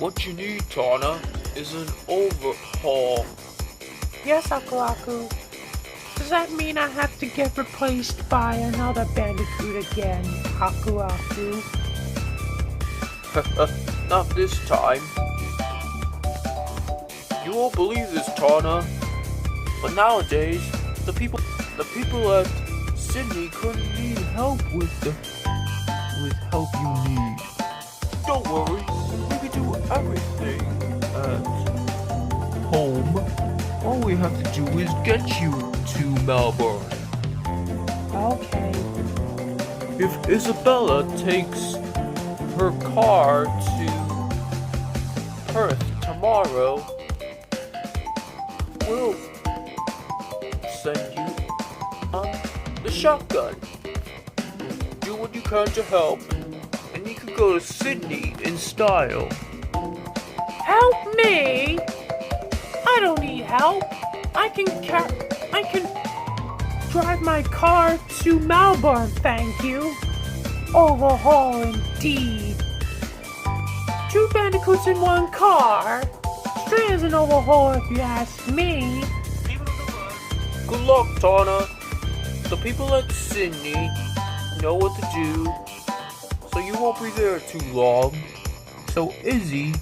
What you need, Tawna, is an overhaul. Yes, Aku Aku. Does that mean I have to get replaced by another Bandicoot again, Aku Aku? Not this time. You won't believe this, Tawna, but nowadays the people at Sydney couldn't need help with help you need. Don't worry, we can do everything at home. All we have to do is get you to Melbourne. Okay. If Isabella takes her car to Perth tomorrow, we'll send you on the shotgun. Do what you can to help, and you can go to Sydney in style. Help me? I don't need help. I can drive my car to Melbourne, thank you. Overhaul indeed. 2 bandicoots in 1 car. Straight as an overhaul if you ask me. Good luck, Tawna. The people at Sydney know what to do, so you won't be there too long. So Izzy,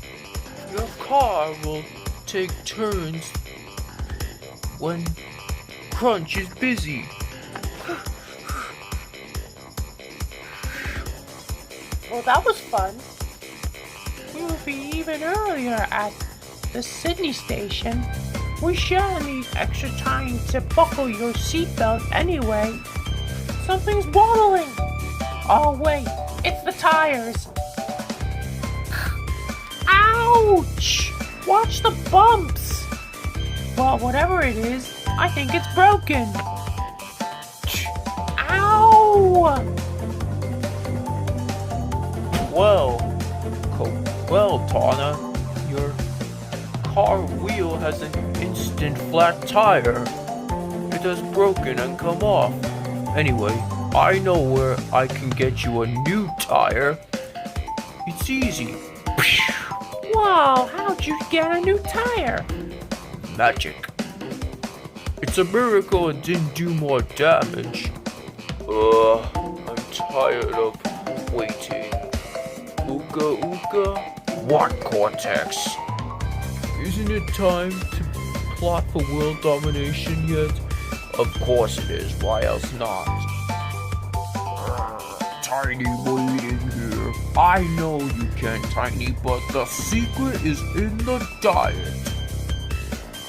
your car will take turns when Crunch is busy. Well, that was fun. We will be even earlier at the Sydney station. We sure need extra time to buckle your seatbelt anyway. Something's wobbling. Oh wait, it's the tires. Ouch! Watch the bumps. Well, whatever it is, I think it's broken. Ow! Well, Tawna, your car wheel has an instant flat tire. It has broken and come off. Anyway, I know where I can get you a new tire. It's easy. Wow, how'd you get a new tire? Magic. It's a miracle it didn't do more damage. I'm tired of waiting. Ooga ooga. What, Cortex? Isn't it time to plot for world domination yet? Of course it is, why else not? Tiny boy in here. I know you can, Tiny, but the secret is in the diet.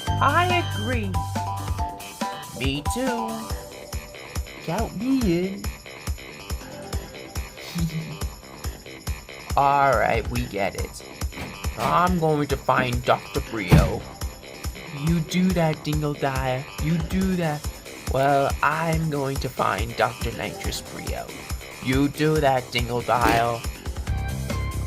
I agree. Me too. Count me in. Alright, we get it. I'm going to find Dr. Brio. You do that, Dingle Dyer. You do that. Well, I'm going to find Dr. Nitrous Brio. You do that, Dingle Dial.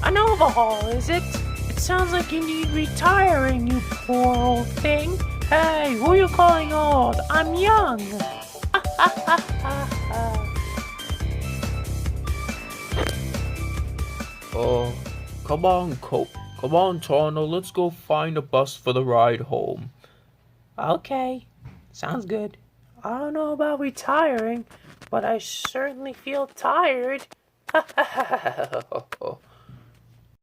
An overhaul, is it? It sounds like you need retiring, you poor old thing. Hey, who are you calling old? I'm young. Oh, come on, Come on, Tawna, let's go find a bus for the ride home. Okay, sounds good. I don't know about retiring, but I certainly feel tired.